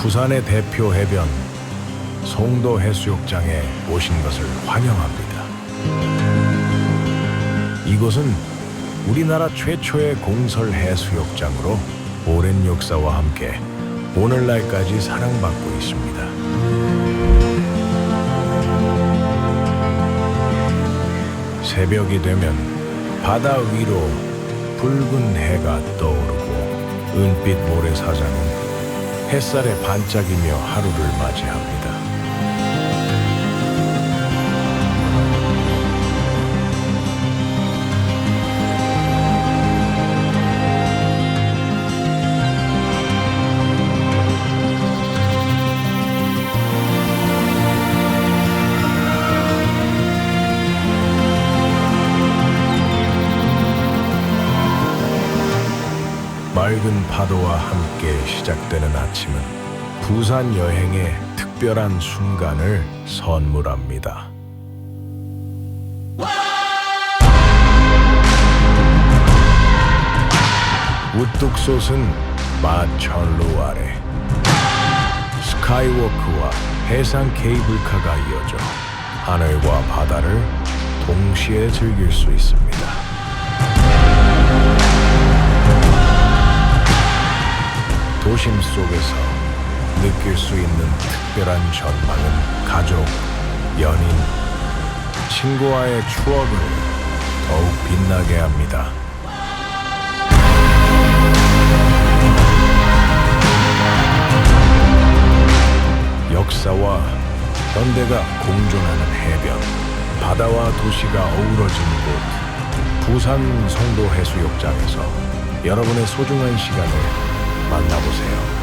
부산의 대표 해변 송도해수욕장에 오신 것을 환영합니다. 이곳은 우리나라 최초의 공설 해수욕장으로 오랜 역사와 함께 오늘날까지 사랑받고 있습니다. 새벽이 되면 바다 위로 붉은 해가 떠오르고 은빛 모래사장은 햇살에 반짝이며 하루를 맞이합니다. 맑은 파도와 함께 시작되는 아침은 부산 여행의 특별한 순간을 선물합니다. 우뚝 솟은 마천루 아래 스카이워크와 해상 케이블카가 이어져 하늘과 바다를 동시에 즐길 수 있습니다. 도심 속에서 느낄 수 있는 특별한 전망은 가족, 연인, 친구와의 추억을 더욱 빛나게 합니다. 역사와 현대가 공존하는 해변, 바다와 도시가 어우러진 곳, 부산 송도해수욕장에서 여러분의 소중한 시간을 만나보세요.